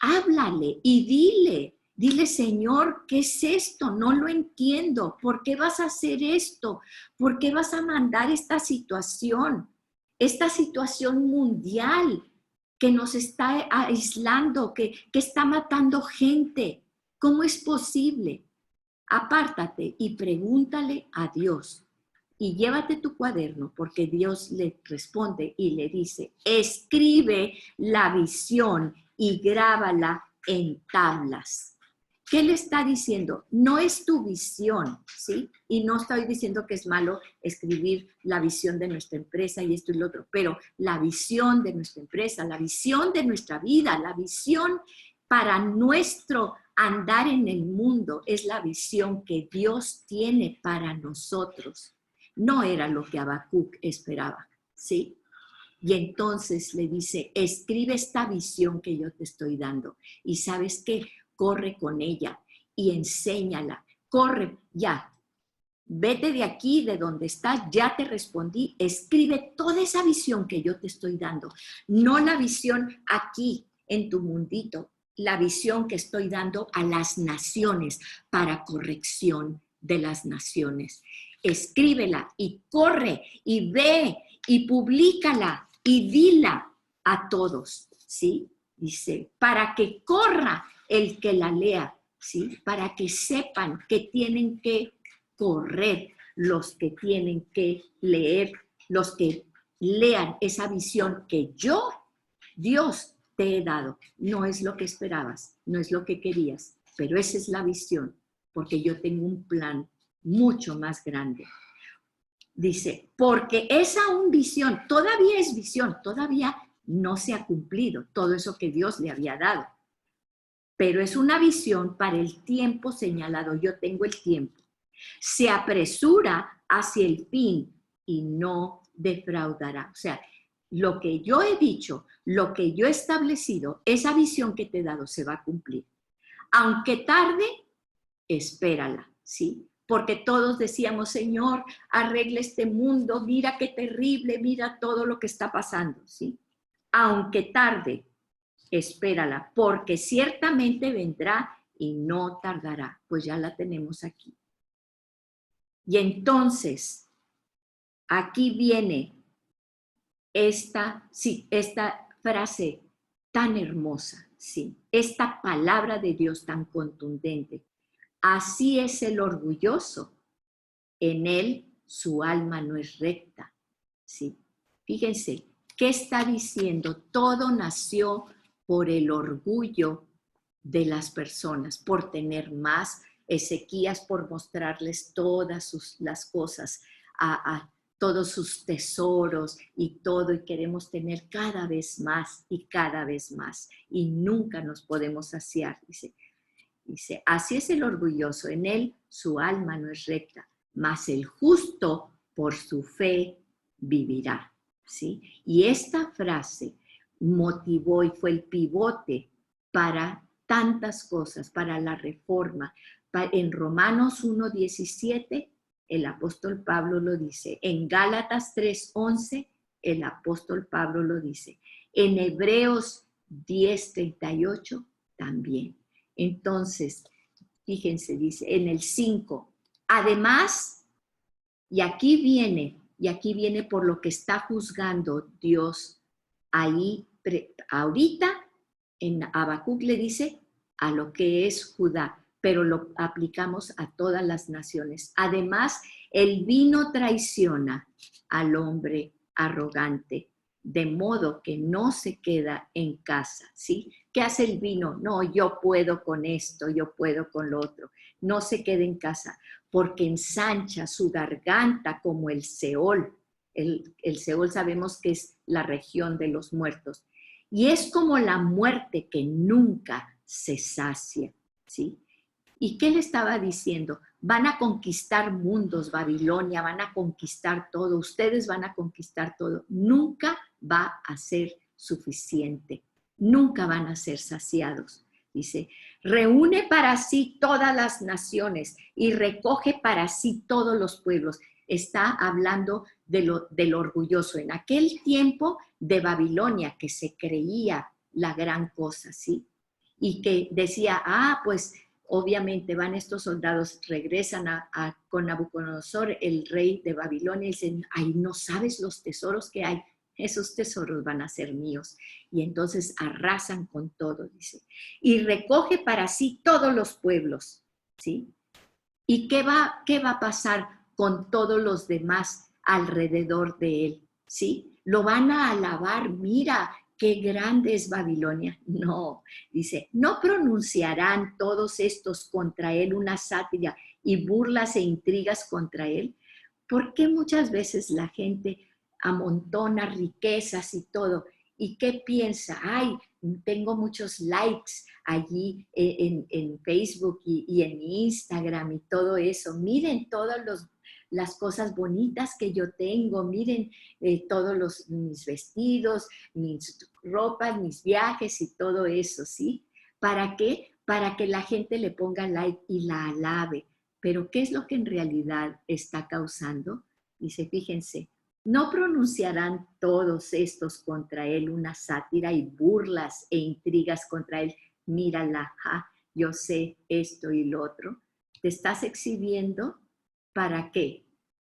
háblale y dile, Señor, ¿qué es esto? No lo entiendo. ¿Por qué vas a hacer esto? ¿Por qué vas a mandar esta situación mundial que nos está aislando, que está matando gente? ¿Cómo es posible? Apártate y pregúntale a Dios. Y llévate tu cuaderno porque Dios le responde y le dice, escribe la visión y grábala en tablas. ¿Qué le está diciendo? No es tu visión, ¿sí? Y no estoy diciendo que es malo escribir la visión de nuestra empresa y esto y lo otro, pero la visión de nuestra empresa, la visión de nuestra vida, la visión para nuestro andar en el mundo es la visión que Dios tiene para nosotros. No era lo que Habacuc esperaba, ¿sí? Y entonces le dice, escribe esta visión que yo te estoy dando. Y ¿sabes qué? Corre con ella y enséñala. Corre, ya. Vete de aquí, de donde estás, ya te respondí. Escribe toda esa visión que yo te estoy dando. No la visión aquí, en tu mundito. La visión que estoy dando a las naciones para corrección de las naciones. Escríbela y corre y ve y públicala y dila a todos, ¿sí? Dice, para que corra el que la lea, ¿sí? Para que sepan que tienen que correr los que tienen que leer, los que lean esa visión que yo, Dios, te he dado. No es lo que esperabas, no es lo que querías, pero esa es la visión, porque yo tengo un plan mucho más grande. Dice, porque es aún visión, todavía es visión, todavía no se ha cumplido todo eso que Dios le había dado, pero es una visión para el tiempo señalado. Yo tengo el tiempo. Se apresura hacia el fin y no defraudará. O sea, lo que yo he dicho, lo que yo he establecido, esa visión que te he dado se va a cumplir. Aunque tarde, espérala, ¿sí? Porque todos decíamos, Señor, arregla este mundo, mira qué terrible, mira todo lo que está pasando, ¿sí? Aunque tarde, espérala, porque ciertamente vendrá y no tardará, pues ya la tenemos aquí. Y entonces, aquí viene esta frase tan hermosa, ¿sí? Esta palabra de Dios tan contundente. Así es el orgulloso, en él su alma no es recta, ¿sí? Fíjense, ¿qué está diciendo? Todo nació por el orgullo de las personas, por tener más. Ezequías por mostrarles todas las cosas, a todos sus tesoros y todo, y queremos tener cada vez más y cada vez más, y nunca nos podemos saciar, dice, así es el orgulloso, en él su alma no es recta, mas el justo por su fe vivirá, ¿sí? Y esta frase motivó y fue el pivote para tantas cosas, para la reforma. En Romanos 1:17, el apóstol Pablo lo dice. En Gálatas 3:11, el apóstol Pablo lo dice. En Hebreos 10:38 también. Entonces, fíjense, dice en el 5, además, y aquí viene por lo que está juzgando Dios ahí, ahorita en Habacuc le dice a lo que es Judá, pero lo aplicamos a todas las naciones. Además, el vino traiciona al hombre arrogante, de modo que no se queda en casa, ¿sí? ¿Qué hace el vino? No, yo puedo con esto, yo puedo con lo otro. No se queda en casa, porque ensancha su garganta como el Seol. El Seol sabemos que es la región de los muertos. Y es como la muerte que nunca se sacia, ¿sí? ¿Y qué le estaba diciendo? Van a conquistar mundos, Babilonia, van a conquistar todo, ustedes van a conquistar todo. Nunca va a ser suficiente, nunca van a ser saciados. Dice, reúne para sí todas las naciones y recoge para sí todos los pueblos. Está hablando del orgulloso. En aquel tiempo de Babilonia, que se creía la gran cosa, ¿sí? Y que decía, pues obviamente van estos soldados, regresan con Nabucodonosor, el rey de Babilonia, y dicen, ay, no sabes los tesoros que hay, esos tesoros van a ser míos. Y entonces arrasan con todo, dice. Y recoge para sí todos los pueblos, ¿sí? ¿Y qué va a pasar con todos los demás alrededor de él? ¿Sí? Lo van a alabar, mira, qué grande es Babilonia. No, dice, no pronunciarán todos estos contra él una sátira y burlas e intrigas contra él. ¿Por qué muchas veces la gente amontona riquezas y todo? ¿Y qué piensa? Ay, tengo muchos likes allí en Facebook y en Instagram y todo eso. Miren todas las cosas bonitas que yo tengo, miren todos mis vestidos, mis ropas, mis viajes y todo eso, ¿sí? ¿Para qué? Para que la gente le ponga like y la alabe. Pero ¿qué es lo que en realidad está causando? Dice, fíjense, no pronunciarán todos estos contra él una sátira y burlas e intrigas contra él. Mírala, yo sé esto y lo otro. ¿Te estás exhibiendo? ¿Para qué?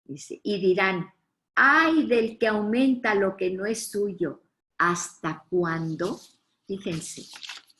Dice, y dirán, ay del que aumenta lo que no es suyo. ¿Hasta cuándo? Fíjense,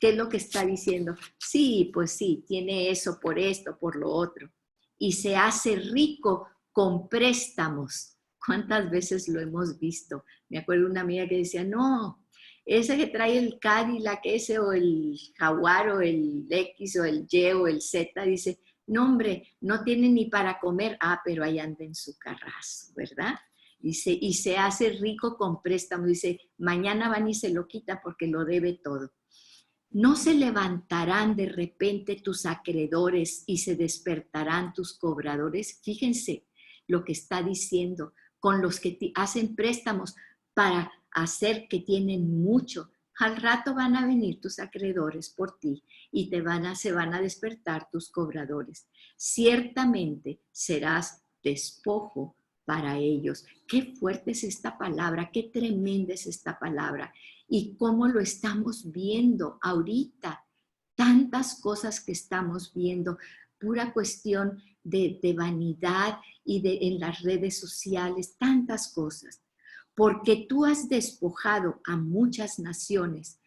¿qué es lo que está diciendo? Sí, pues sí, tiene eso por esto, por lo otro. Y se hace rico con préstamos. ¿Cuántas veces lo hemos visto? Me acuerdo de una amiga que decía, no, ese que trae el Cadillac, ese o el Jaguar o el X o el Y o el Z, dice, no hombre, no tiene ni para comer, pero ahí anda en su carrazo, ¿verdad? Dice, y se hace rico con préstamo, dice, mañana van y se lo quita porque lo debe todo. No se levantarán de repente tus acreedores y se despertarán tus cobradores. Fíjense lo que está diciendo, con los que hacen préstamos para hacer que tienen mucho. Al rato van a venir tus acreedores por ti y se van a despertar tus cobradores. Ciertamente serás despojo para ellos. Qué fuerte es esta palabra, qué tremenda es esta palabra. Y cómo lo estamos viendo ahorita. Tantas cosas que estamos viendo, pura cuestión de vanidad y en las redes sociales, tantas cosas. Porque tú has despojado a muchas naciones,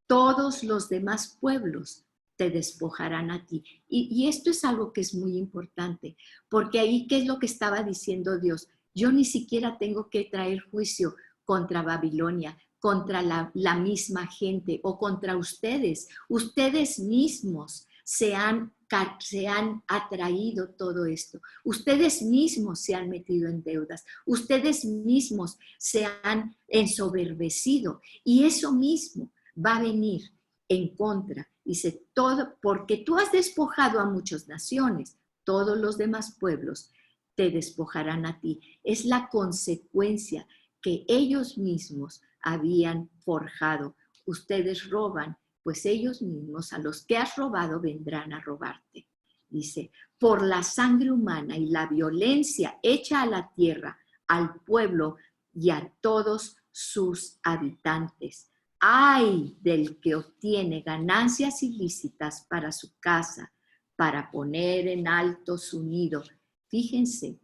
todos los demás pueblos te despojarán a ti. Y esto es algo que es muy importante, porque ahí, ¿qué es lo que estaba diciendo Dios? Yo ni siquiera tengo que traer juicio contra Babilonia, contra la misma gente o contra ustedes. Ustedes mismos se han atraído todo esto. Ustedes mismos se han metido en deudas. Ustedes mismos se han ensoberbecido. Y eso mismo va a venir en contra. Dice, todo, porque tú has despojado a muchas naciones, todos los demás pueblos te despojarán a ti. Es la consecuencia que ellos mismos habían forjado. Ustedes roban, pues ellos mismos a los que has robado vendrán a robarte. Dice, por la sangre humana y la violencia hecha a la tierra, al pueblo y a todos sus habitantes. Ay del que obtiene ganancias ilícitas para su casa, para poner en alto su nido. Fíjense,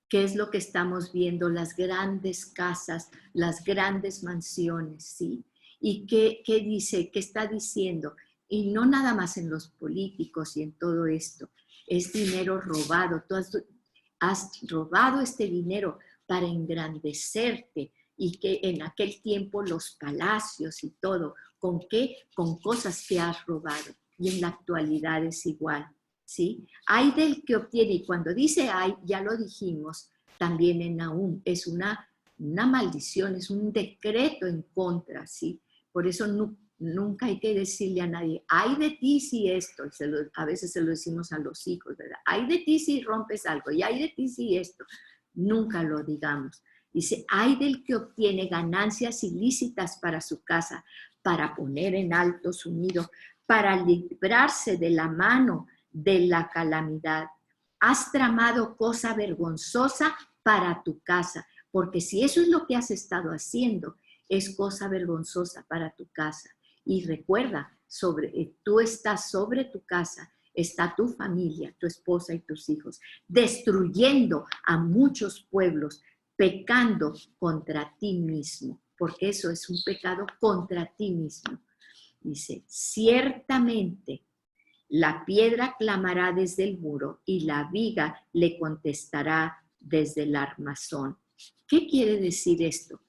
¿qué es lo que estamos viendo? Las grandes casas, las grandes mansiones, ¿sí? ¿Y qué dice? ¿Qué está diciendo? Y no nada más en los políticos y en todo esto. Es dinero robado. Tú has robado este dinero para engrandecerte, y que en aquel tiempo los palacios y todo, ¿con qué? Con cosas que has robado. Y en la actualidad es igual, ¿sí? Hay del que obtiene, y cuando dice hay, ya lo dijimos, también en Nahum, es una maldición, es un decreto en contra, ¿sí? Por eso nunca hay que decirle a nadie, ay de ti si esto, a veces se lo decimos a los hijos, ¿verdad? Ay de ti si rompes algo, y ay de ti si esto. Nunca lo digamos. Dice, ay del que obtiene ganancias ilícitas para su casa, para poner en alto su nido, para librarse de la mano de la calamidad. Has tramado cosa vergonzosa para tu casa, porque si eso es lo que has estado haciendo, es cosa vergonzosa para tu casa. Y recuerda, tú estás sobre tu casa, está tu familia, tu esposa y tus hijos, destruyendo a muchos pueblos, pecando contra ti mismo, porque eso es un pecado contra ti mismo. Dice, ciertamente la piedra clamará desde el muro y la viga le contestará desde el armazón. ¿Qué quiere decir esto?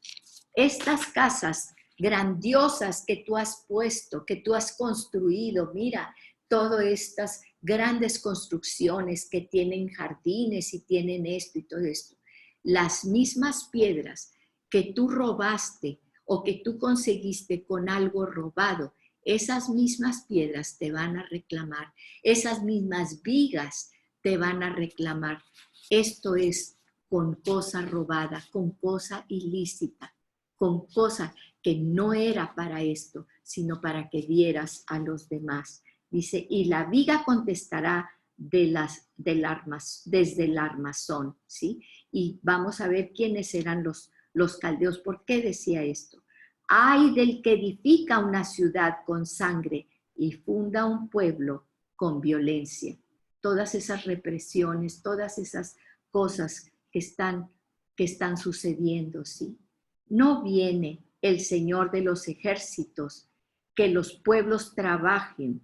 Estas casas grandiosas que tú has puesto, que tú has construido, mira, todas estas grandes construcciones que tienen jardines y tienen esto y todo esto. Las mismas piedras que tú robaste o que tú conseguiste con algo robado, esas mismas piedras te van a reclamar, esas mismas vigas te van a reclamar. Esto es con cosa robada, con cosa ilícita, con cosa que no era para esto, sino para que dieras a los demás. Dice, y la viga contestará desde el armazón, ¿sí? Y vamos a ver quiénes eran los caldeos. ¿Por qué decía esto? Ay del que edifica una ciudad con sangre y funda un pueblo con violencia. Todas esas represiones, todas esas cosas que están sucediendo, ¿sí? No viene el Señor de los ejércitos, que los pueblos trabajen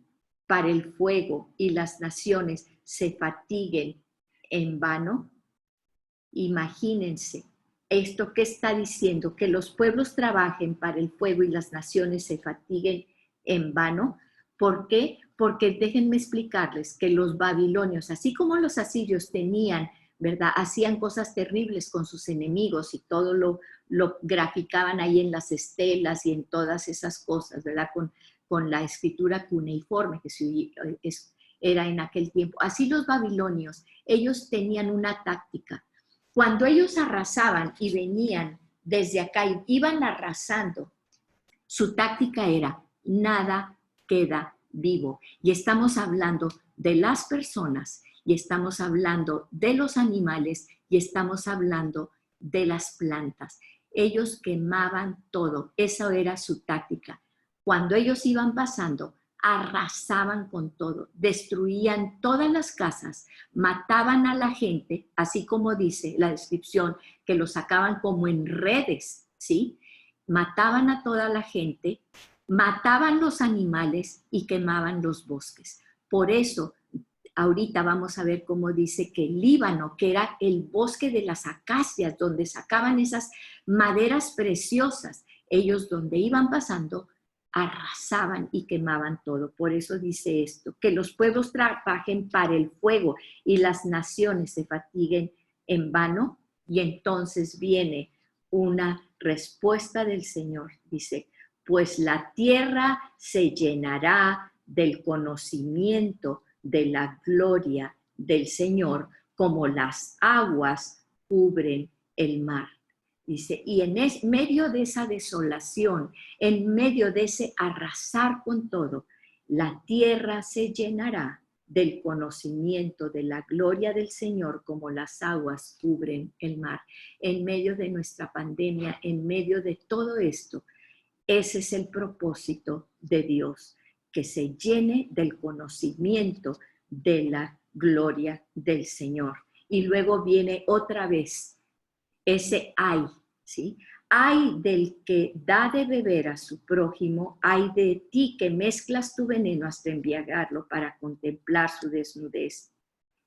para el fuego y las naciones se fatiguen en vano. Imagínense, esto que está diciendo, que los pueblos trabajen para el fuego y las naciones se fatiguen en vano. ¿Por qué? Porque déjenme explicarles que los babilonios, así como los asirios tenían, ¿verdad? Hacían cosas terribles con sus enemigos y todo lo graficaban ahí en las estelas y en todas esas cosas, ¿verdad? Con la escritura cuneiforme que era en aquel tiempo. Así los babilonios, ellos tenían una táctica. Cuando ellos arrasaban y venían desde acá y iban arrasando, su táctica era, nada queda vivo. Y estamos hablando de las personas, y estamos hablando de los animales, y estamos hablando de las plantas. Ellos quemaban todo, esa era su táctica. Cuando ellos iban pasando, arrasaban con todo, destruían todas las casas, mataban a la gente, así como dice la descripción, que los sacaban como en redes, ¿sí? Mataban a toda la gente, mataban los animales y quemaban los bosques. Por eso, ahorita vamos a ver cómo dice que el Líbano, que era el bosque de las acacias, donde sacaban esas maderas preciosas, ellos donde iban pasando, arrasaban y quemaban todo. Por eso dice esto, que los pueblos trabajen para el fuego y las naciones se fatiguen en vano. Y entonces viene una respuesta del Señor. Dice, pues la tierra se llenará del conocimiento de la gloria del Señor, como las aguas cubren el mar. Dice, y en medio de esa desolación, en medio de ese arrasar con todo, la tierra se llenará del conocimiento de la gloria del Señor, como las aguas cubren el mar. En medio de nuestra pandemia, en medio de todo esto, ese es el propósito de Dios, que se llene del conocimiento de la gloria del Señor. Y luego viene otra vez ese ay, ¿sí? Ay del que da de beber a su prójimo, ay de ti que mezclas tu veneno hasta embriagarlo para contemplar su desnudez.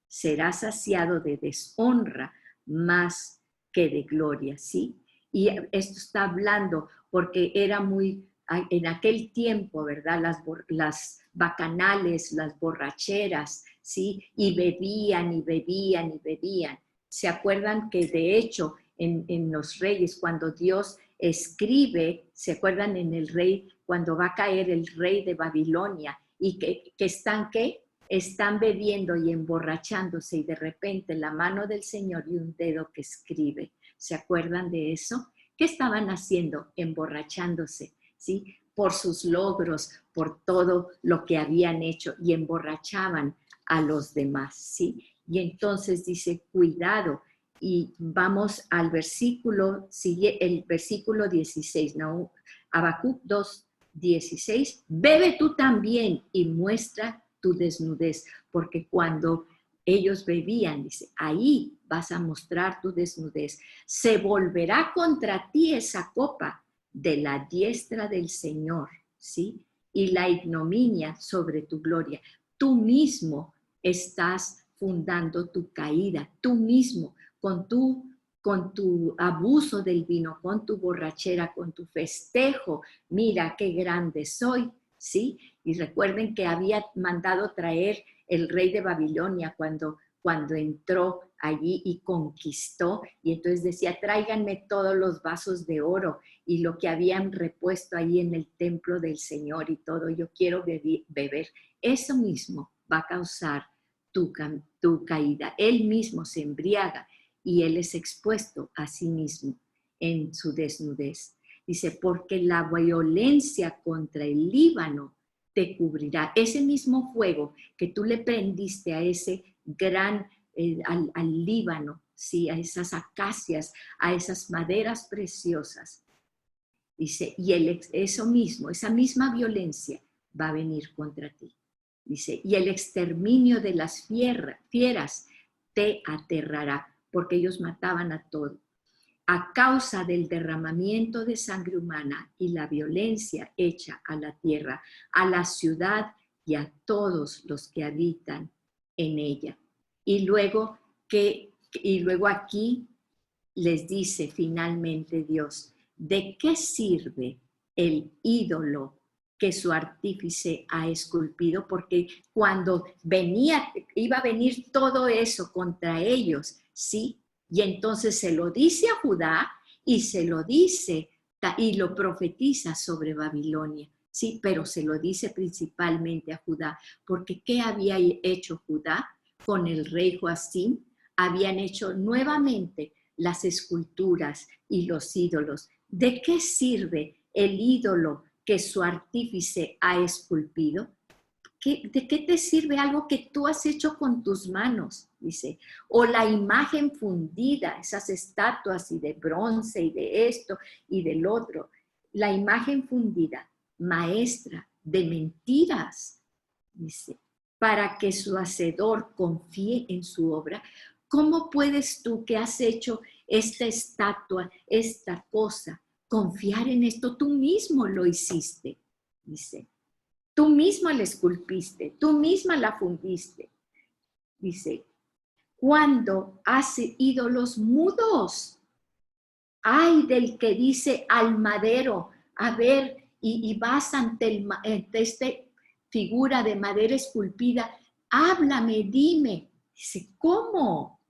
Serás saciado de deshonra más que de gloria, ¿sí? Y esto está hablando porque era muy, en aquel tiempo, ¿verdad? Las bacanales, las borracheras, ¿sí? Y bebían y bebían y bebían. ¿Se acuerdan que de hecho en los reyes, cuando Dios escribe, ¿se acuerdan en el rey, cuando va a caer el rey de Babilonia y que están, ¿qué? Están bebiendo y emborrachándose y de repente la mano del Señor y un dedo que escribe. ¿Se acuerdan de eso? ¿Qué estaban haciendo? Emborrachándose, ¿sí? Por sus logros, por todo lo que habían hecho y emborrachaban a los demás, ¿sí? Y entonces dice, cuidado. Y vamos al versículo, sigue el versículo 16, ¿no? Habacuc 2:16, bebe tú también y muestra tu desnudez, porque cuando ellos bebían, dice, ahí vas a mostrar tu desnudez. Se volverá contra ti esa copa de la diestra del Señor, ¿sí? Y la ignominia sobre tu gloria. Tú mismo estás fundando tu caída, tú mismo, con tu abuso del vino, con tu borrachera, con tu festejo, mira qué grande soy, ¿sí? Y recuerden que había mandado traer el rey de Babilonia cuando entró allí y conquistó, y entonces decía, tráiganme todos los vasos de oro y lo que habían repuesto ahí en el templo del Señor y todo, yo quiero beber. Eso mismo va a causar tu caída. Él mismo se embriaga y él es expuesto a sí mismo en su desnudez. Dice, porque la violencia contra el Líbano te cubrirá. Ese mismo fuego que tú le prendiste a ese gran, al Líbano, ¿sí? A esas acacias, a esas maderas preciosas. Dice, y eso mismo, esa misma violencia va a venir contra ti. Dice, y el exterminio de las fieras te aterrará, porque ellos mataban a todo. A causa del derramamiento de sangre humana y la violencia hecha a la tierra, a la ciudad y a todos los que habitan en ella. Y luego aquí les dice finalmente Dios, ¿de qué sirve el ídolo que su artífice ha esculpido? Porque cuando iba a venir todo eso contra ellos, ¿sí? Y entonces se lo dice a Judá y se lo dice y lo profetiza sobre Babilonia, ¿sí? Pero se lo dice principalmente a Judá, porque ¿qué había hecho Judá con el rey Joacim? Habían hecho nuevamente las esculturas y los ídolos. ¿De qué sirve el ídolo que su artífice ha esculpido? ¿De qué te sirve algo que tú has hecho con tus manos? Dice, o la imagen fundida, esas estatuas y de bronce y de esto y del otro. La imagen fundida, maestra de mentiras, dice, para que su hacedor confíe en su obra. ¿Cómo puedes tú que has hecho esta estatua, esta cosa, confiar en esto? Tú mismo lo hiciste, dice. Tú misma la esculpiste, tú misma la fundiste. Dice, cuando hace ídolos mudos, ay del que dice al madero, a ver, y vas ante esta figura de madera esculpida, háblame, dime. Dice, ¿cómo?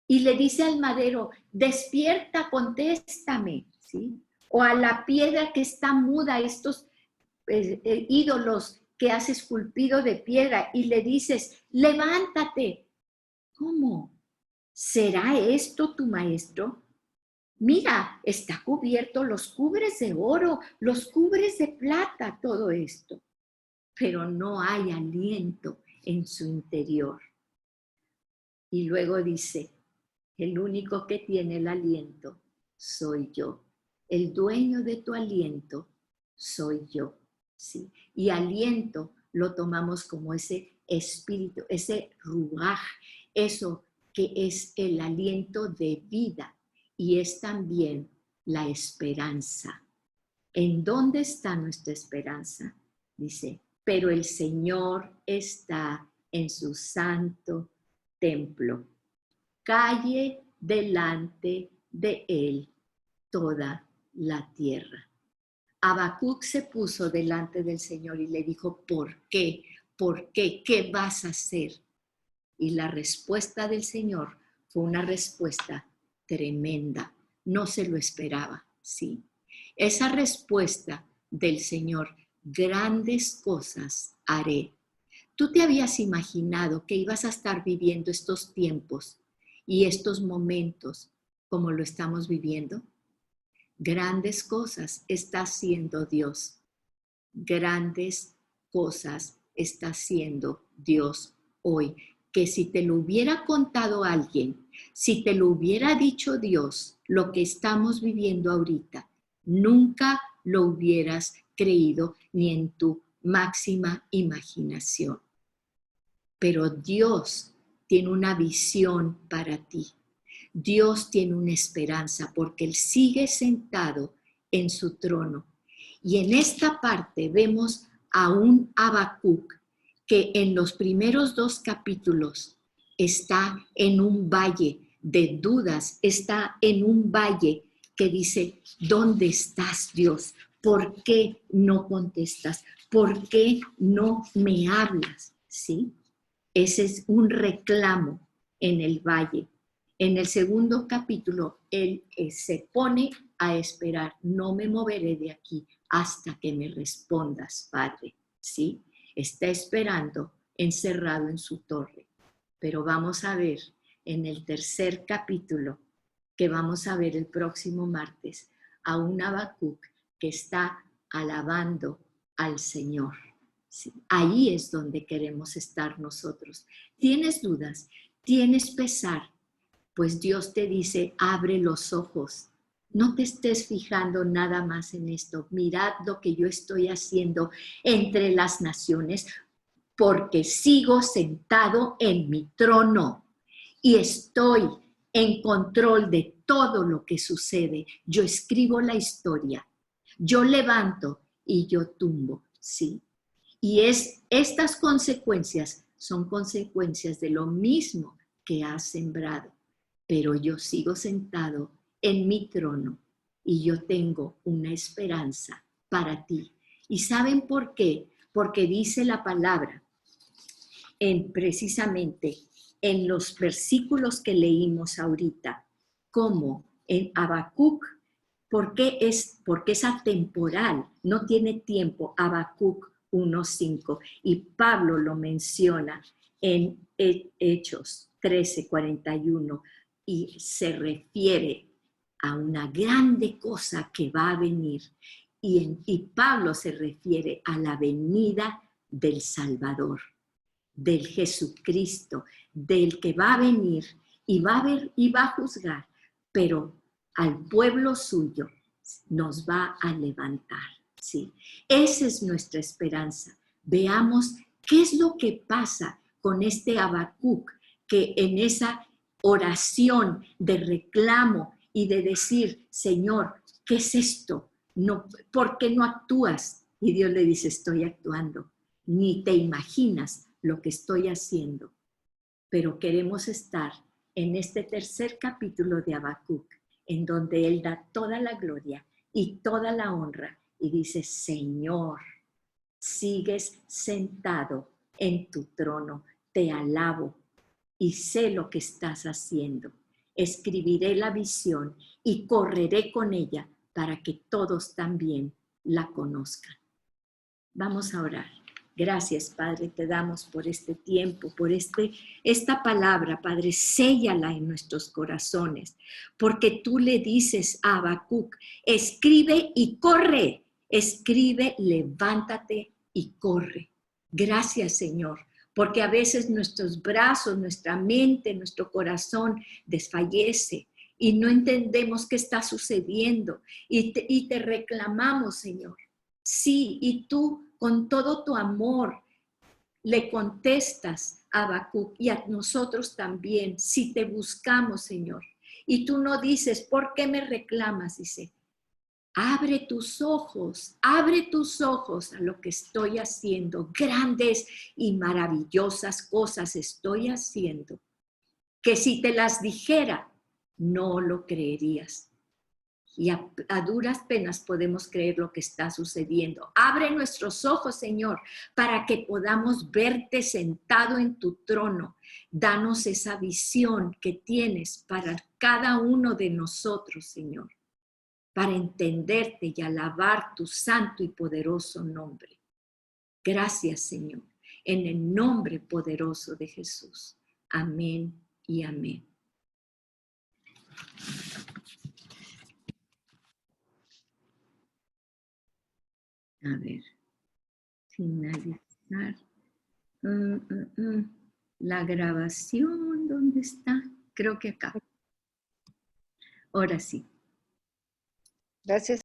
Y le dice al madero, despierta, contéstame, ¿sí? O a la piedra que está muda, estos ídolos que has esculpido de piedra y le dices, levántate. ¿Cómo? ¿Será esto tu maestro? Mira, está cubierto, los cubres de oro, los cubres de plata, todo esto. Pero no hay aliento en su interior. Y luego dice, el único que tiene el aliento soy yo. El dueño de tu aliento soy yo. ¿Sí? Y aliento lo tomamos como ese espíritu, ese ruaj, eso que es el aliento de vida y es también la esperanza. ¿En dónde está nuestra esperanza? Dice, pero el Señor está en su santo templo. Calle delante de él toda la tierra. Habacuc se puso delante del Señor y le dijo, ¿por qué? ¿Por qué? ¿Qué vas a hacer? Y la respuesta del Señor fue una respuesta tremenda. No se lo esperaba, ¿sí? Esa respuesta del Señor, grandes cosas haré. ¿Tú te habías imaginado que ibas a estar viviendo estos tiempos y estos momentos como lo estamos viviendo? Grandes cosas está haciendo Dios. Grandes cosas está haciendo Dios hoy. Que si te lo hubiera contado alguien, si te lo hubiera dicho Dios, lo que estamos viviendo ahorita, nunca lo hubieras creído ni en tu máxima imaginación. Pero Dios tiene una visión para ti. Dios tiene una esperanza porque Él sigue sentado en su trono. Y en esta parte vemos a un Habacuc que en los primeros 2 capítulos está en un valle de dudas, está en un valle que dice, ¿dónde estás, Dios? ¿Por qué no contestas? ¿Por qué no me hablas? ¿Sí? Ese es un reclamo en el valle. En el segundo capítulo, él se pone a esperar, no me moveré de aquí hasta que me respondas, Padre. ¿Sí? Está esperando encerrado en su torre. Pero vamos a ver en el tercer capítulo, que vamos a ver el próximo martes, a un Habacuc que está alabando al Señor. Sí, ahí es donde queremos estar nosotros. ¿Tienes dudas? ¿Tienes pesar? Pues Dios te dice, abre los ojos. No te estés fijando nada más en esto. Mirad lo que yo estoy haciendo entre las naciones, porque sigo sentado en mi trono y estoy en control de todo lo que sucede. Yo escribo la historia, yo levanto y yo tumbo, ¿sí? Y estas consecuencias son consecuencias de lo mismo que has sembrado. Pero yo sigo sentado en mi trono y yo tengo una esperanza para ti. ¿Y saben por qué? Porque dice la palabra, precisamente en los versículos que leímos ahorita, como en Habacuc, porque es atemporal, no tiene tiempo, Habacuc 1:5, y Pablo lo menciona en Hechos 13:41, y se refiere a una grande cosa que va a venir, y Pablo se refiere a la venida del Salvador, del Jesucristo, del que va a venir y va a juzgar, pero al pueblo suyo nos va a levantar, ¿sí? Esa es nuestra esperanza. Veamos qué es lo que pasa con este Habacuc, que en esa oración de reclamo y de decir, Señor, ¿qué es esto? No, ¿por qué no actúas? Y Dios le dice, estoy actuando. Ni te imaginas lo que estoy haciendo. Pero queremos estar en este tercer capítulo de Habacuc, en donde Él da toda la gloria y toda la honra y dice, Señor, sigues sentado en tu trono, te alabo y sé lo que estás haciendo. Escribiré la visión y correré con ella para que todos también la conozcan. Vamos a orar. Gracias, Padre, te damos por este tiempo, por esta palabra, Padre, séllala en nuestros corazones, porque tú le dices a Habacuc, escribe y corre, escribe, levántate y corre. Gracias, Señor, porque a veces nuestros brazos, nuestra mente, nuestro corazón desfallece y no entendemos qué está sucediendo y te reclamamos, Señor. Sí, y tú con todo tu amor le contestas a Habacuc y a nosotros también, si te buscamos, Señor. Y tú no dices, ¿por qué me reclamas? Dice, abre tus ojos a lo que estoy haciendo. Grandes y maravillosas cosas estoy haciendo, que si te las dijera, no lo creerías. Y a duras penas podemos creer lo que está sucediendo. Abre nuestros ojos, Señor, para que podamos verte sentado en tu trono. Danos esa visión que tienes para cada uno de nosotros, Señor, para entenderte y alabar tu santo y poderoso nombre. Gracias, Señor, en el nombre poderoso de Jesús. Amén y amén. A ver, finalizar. La grabación, ¿dónde está? Creo que acá. Ahora sí.
Gracias.